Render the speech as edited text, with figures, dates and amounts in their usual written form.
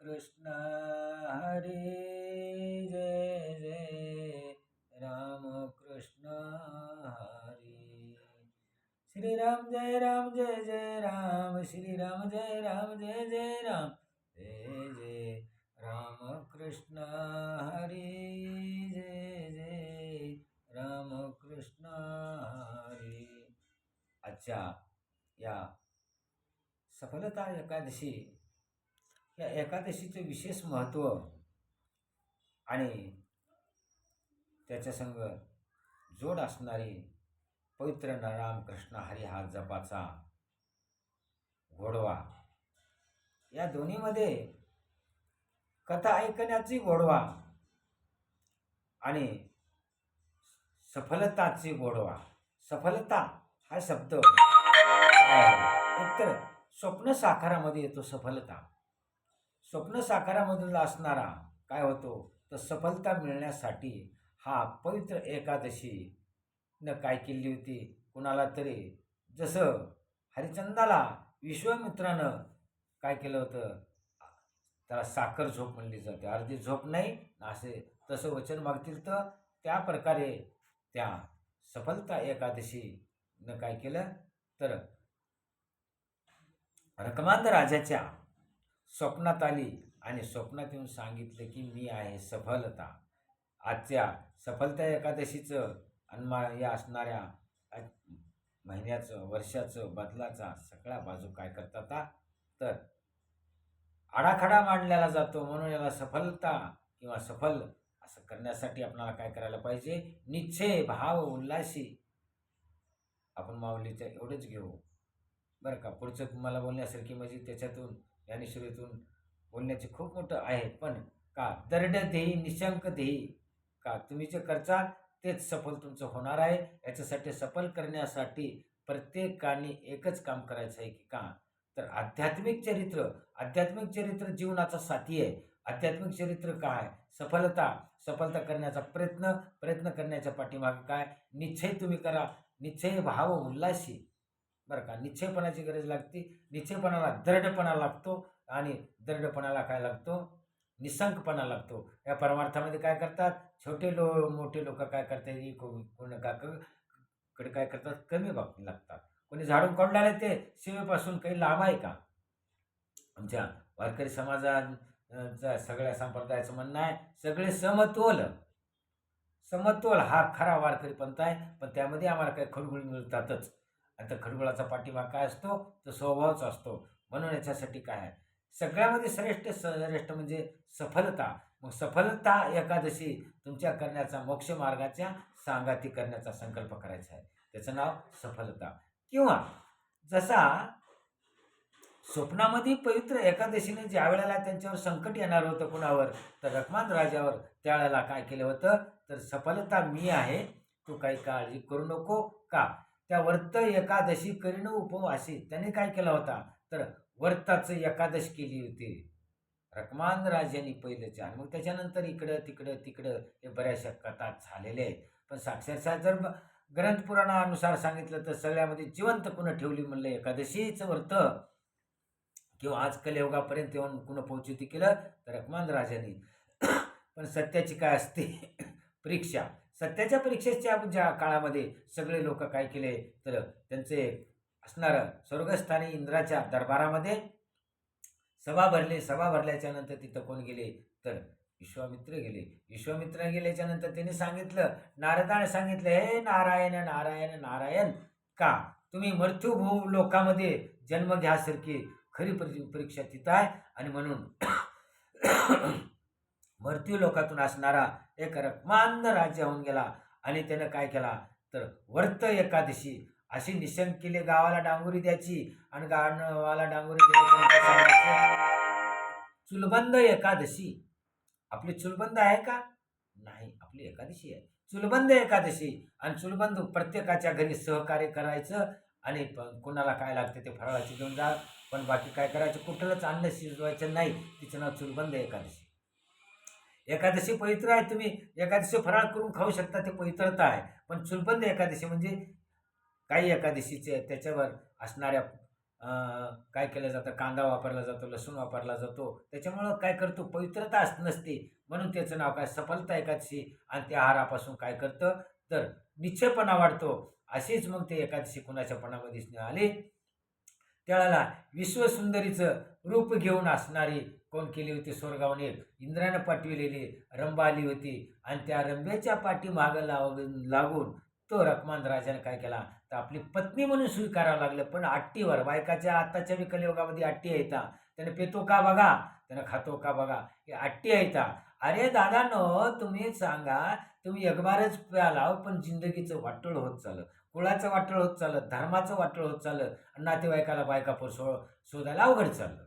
कृष्ण हरी जय जय राम कृष्ण हरी. श्रीराम जय राम जय जय राम, श्रीराम जय राम जय जय राम, जय जय राम कृष्ण हरी जय जय राम कृष्ण हरी. आजच्या या सफलता एकादशी या एकादशीचे विशेष महत्त्व आणि त्याच्या संग जोड असणारी पवित्र नाम कृष्ण हरी हा जपाचा गोडवा, या दोन्हीमध्ये कथा ऐकण्याची गोडवा आणि सफलताची गोडवा. सफलता हा शब्द एकतर स्वप्न साकारामध्ये येतो. सफलता स्वप्न साकारामधून असणारा काय होतो तर सफलता मिळण्यासाठी हा पवित्र एकादशी न काय केली होती, कुणाला तरी जसं हरिचंदाला विश्वामित्रानं काय केलं होतं, त्याला साखर झोप म्हणली जाते, अर्धी झोप नाही असे तसं वचन मागतील तर त्या प्रकारे त्या सफलता एकादशी न काय केलं तर रकमांद राजाच्या स्वप्नात आली आणि स्वप्नात येऊन सांगितलं की मी आहे सफलता. आजच्या सफलता एकादशीचं आणि या असणाऱ्या महिन्याचं वर्षाचं बदलाचा सगळ्या बाजू काय करतात तर आडाखडा मांडलेला जातो. म्हणून याला सफलता किंवा सफल असं करण्यासाठी आपल्याला काय करायला पाहिजे, निश्चय भाव उल्हासी आपण माऊलीचं एवढंच घेऊ बरं का. पुढचं मला बोलण्यासारखी म्हणजे त्याच्यातून ज्ञानेश्वरीतून बोलण्याचे खूप मोठं आहे, पण का दर्ड देही निशंक देही, का तुम्ही जे करचाल तेच सफल तुमचं होणार आहे. याच्यासाठी सफल करण्यासाठी प्रत्येकाने एकच काम करायचं आहे की का तर आध्यात्मिक चरित्र जीवनाचा साथी आहे. आध्यात्मिक चरित्र काय, सफलता करण्याचा प्रयत्न करण्याच्या पाठीमागे काय निश्चय तुम्ही करा. निश्चय भाव उल्हासी बरं का. निश्चयपणाची गरज लागते. निश्चयपणाला दृढपणा लागतो आणि दृढपणाला काय लागतो, निसंकपणा लागतो. या परमार्थामध्ये काय करतात छोटे मोठे लोक काय करतात, कोणी काय करतात कमी बाबतीत लागतात. कोणी झाडून काढून आले ते सेवेपासून काही लाभ आहे का. आमच्या वारकरी समाजाचा सगळ्या संप्रदायाचं म्हणणं आहे सगळे समतोल हा खरा वारकरी पंथ आहे. पण त्यामध्ये आम्हाला काही खडगुळ मिळतातच. आता खडगुळाचा पाठीमाग काय असतो तर स्वभावच असतो. म्हणून याच्यासाठी काय आहे सगळ्यामध्ये श्रेष्ठ म्हणजे सफलता. मग सफलता एकादशी तुमच्या करण्याचा मोक्ष मार्गाच्या सांगाती करण्याचा संकल्प करायचा आहे. त्याचं नाव सफलता. किंवा जसा स्वप्नामध्ये पवित्र एकादशीने ज्या वेळेला त्यांच्यावर संकट येणार होतं कुणावर तर रखमांद राजावर, त्यावेळेला काय केलं होतं तर सफलता मी आहे, तू काही काळजी करू नको का. त्या व्रत एकादशी करीन उपवासी त्याने काय केला होता तर व्रताचं एकादश केली होती रखमांद राजांनी पहिल्याच्या. मग त्याच्यानंतर इकडं तिकडं हे बऱ्याचशा कथा झालेल्या आहेत. पण साक्षरशः जर ग्रंथ पुराणानुसार सांगितलं तर सगळ्यामध्ये जिवंत कुणं ठेवली म्हणलं एकादशीचं व्रत किंवा आज कलियुगापर्यंत येऊन कुणं पोहोचती केलं तर रखमांद राजांनी. पण सत्याची काय असते परीक्षा. सत्याच्या परीक्षेच्या ज्या काळामध्ये सगळे लोक काय केले तर त्यांचे असणारं स्वर्गस्थानी इंद्राच्या दरबारामध्ये सभा भरल्याच्या नंतर तिथं कोण गेले तर विश्वामित्र गेल्याच्या नंतर त्यांनी सांगितलं, नारदाने सांगितलं, हे नारायण नारायण नारायण, का तुम्ही मृत्यूभू लोकामध्ये जन्म घ्यासारखी खरी परीक्षा तिथं आहे. आणि म्हणून मृत्यू लोकातून असणारा एक रखमांद राज्य होऊन गेला. आणि त्यानं काय केला तर व्रत एकादशी अशी निशंक केली. गावाला डांगुरी द्यायची आणि गावाला डांगुरी द्यायची. चुलबंद एकादशी. आपली चुलबंद आहे का नाही, आपली एकादशी आहे चुलबंद एकादशी. आणि चुलबंद प्रत्येकाच्या घरी सहकार्य करायचं आणि कुणाला काय लागते ते फराळाची घेऊन जा, पण बाकी काय करायचं कुठलंच अन्न शिजवायचं नाही. तिचं नाव चुलबंद एकादशी. एकादशी पवित्र आहे. तुम्ही एकादशी फराळ करून खाऊ शकता, ते पवित्रता आहे. पण चुलबंद एकादशी म्हणजे काही एकादशीचे त्याच्यावर असणाऱ्या काय केलं जातं, कांदा वापरला जातो, लसूण वापरला जातो. त्याच्यामुळं काय करतो, पवित्रता नसते. म्हणून त्याचं नाव काय, सफलता एकादशी. आणि त्या आहारापासून काय करतं, तर निश्चयपणा वाढतो. अशीच मग ते एकादशी कुणाच्या पणामध्ये आली, त्यावेळेला विश्वसुंदरीचं रूप घेऊन असणारी कोण केली होती, स्वर्गाहून एक इंद्रानं पाठविलेली रंभा आली होती. आणि त्या रंभेच्या पाठीमागं लागून तो रखमान राजाने काय केला, तर आपली पत्नी म्हणून स्वीकारावं लागलं. पण अट्टीवर, बायकाच्या आताच्या बी कलियुगामध्ये अट्टी आहेत. त्याने पेतो का बघा, त्यानं खातो का बघा, हे अट्टी आहेत. अरे दादांनो, तुम्ही सांगा, तुम्ही एकबारच प्याला, पण जिंदगीचं वाटोळ होत चाललं, कुळाचं वाटोळ होत चाललं, धर्माचं वाटोळ होत चाललं, आणि नातेवाईकाला बायका शोधायला अवघड चाललं.